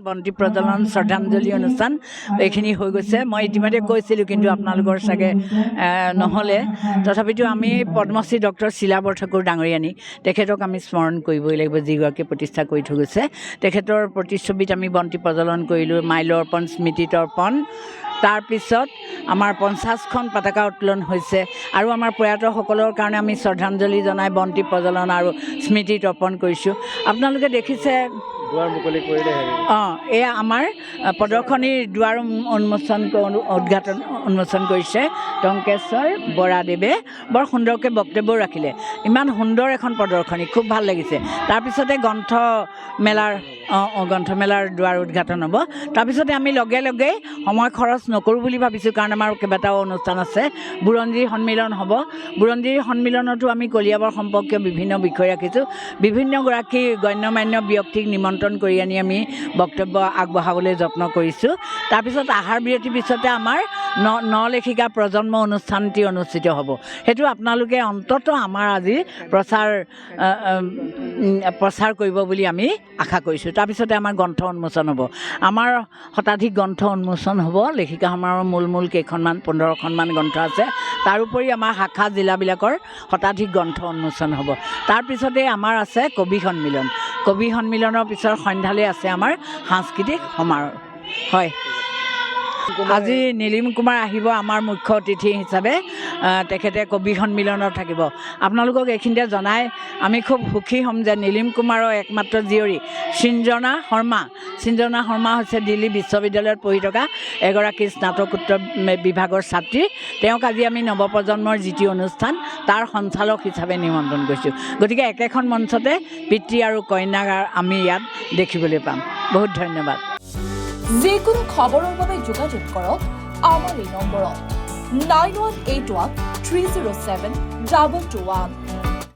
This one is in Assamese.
বন্তি প্ৰজ্বলন শ্ৰদ্ধাঞ্জলি অনুষ্ঠান এইখিনি হৈ গৈছে মই ইতিমধ্যে কৈছিলোঁ কিন্তু আপোনালোকৰ চাগে নহ'লে তথাপিতো আমি পদ্মশ্ৰী ডক্টৰ শীলা বৰঠাকুৰ ডাঙৰীয়ানী তেখেতক আমি স্মৰণ কৰিবই লাগিব যিগৰাকীয়ে প্ৰতিষ্ঠা কৰি থৈ গৈছে তেখেতৰ প্ৰতিচ্ছবিত আমি বন্তি প্ৰজ্বলন কৰিলোঁ মাল্যাৰ্পণ স্মৃতি তৰ্পণ তাৰপিছত আমাৰ 50খন পতাকা উত্তোলন হৈছে আৰু আমাৰ প্ৰয়াতসকলৰ কাৰণে আমি শ্ৰদ্ধাঞ্জলি জনাই বন্তি প্ৰজ্বলন আৰু স্মৃতি তৰ্পণ কৰিছোঁ আপোনালোকে দেখিছে এয়া আমাৰ প্ৰদৰ্শনীৰ দুৱাৰ উদ্ঘাটন উন্মোচন কৰিছে টংকেশ্বৰ বৰাদেৱে বৰ সুন্দৰকৈ বক্তব্য ৰাখিলে ইমান সুন্দৰ এখন প্ৰদৰ্শনী খুব ভাল লাগিছে তাৰপিছতে গ্ৰন্থমেলাৰ দুৱাৰ উদ্ঘাটন হ'ব তাৰপিছতে আমি লগে লগে সময় খৰচ নকৰোঁ বুলি ভাবিছোঁ কাৰণ আমাৰ কেইবাটাও অনুষ্ঠান আছে বুৰঞ্জী সন্মিলন হ'ব বুৰঞ্জী সন্মিলনতো আমি কলিয়াবৰ সম্পৰ্কীয় বিভিন্ন বিষয় ৰাখিছোঁ বিভিন্নগৰাকী গণ্যমান্য ব্যক্তিক নিমন্ত্ৰণ কৰি আনি আমি বক্তব্য আগবঢ়াবলৈ যত্ন কৰিছোঁ তাৰপিছত আহাৰ বিৰতিৰ পিছতে আমাৰ নলেখিকা প্ৰজন্ম অনুষ্ঠানটি অনুষ্ঠিত হ'ব সেইটো আপোনালোকে অন্ততঃ আমাৰ আজি প্ৰচাৰ কৰিব বুলি আমি আশা কৰিছোঁ তাৰপিছতে আমাৰ গ্ৰন্থ উন্মোচন হ'ব আমাৰ শতাধিক গ্ৰন্থ উন্মোচন হ'ব লেখিকা সমাৰোহৰ মূল কেইখনমান 15খনমান গ্ৰন্থ আছে তাৰোপৰি আমাৰ শাখা জিলাবিলাকৰ শতাধিক গ্ৰন্থ উন্মোচন হ'ব তাৰপিছতে আমাৰ আছে কবি সন্মিলনৰ পিছৰ সন্ধ্যালৈ আছে আমাৰ সাংস্কৃতিক সমাৰোহ হয় আজি নীলিম কুমাৰ আহিব আমাৰ মুখ্য অতিথি হিচাপে তেখেতে কবি সন্মিলনত থাকিব আপোনালোকক এইখিনিতে জনাই আমি খুব সুখী হ'ম যে নীলিম কুমাৰৰ একমাত্ৰ জীয়ৰী সৃঞ্জনা শৰ্মা হৈছে দিল্লী বিশ্ববিদ্যালয়ত পঢ়ি থকা এগৰাকী স্নাতকোত্তৰ বিভাগৰ ছাত্ৰী তেওঁক আজি আমি নৱপ্ৰজন্মৰ যিটো অনুষ্ঠান তাৰ সঞ্চালক হিচাপে নিমন্ত্ৰণ কৰিছোঁ গতিকে একেখন মঞ্চতে পিতৃ আৰু কন্যাক আমি ইয়াত দেখিবলৈ পাম বহুত ধন্যবাদ যিকোনো খবৰৰ বাবে যোগাযোগ কৰক আমাৰ এই নম্বৰত 9181 307 2221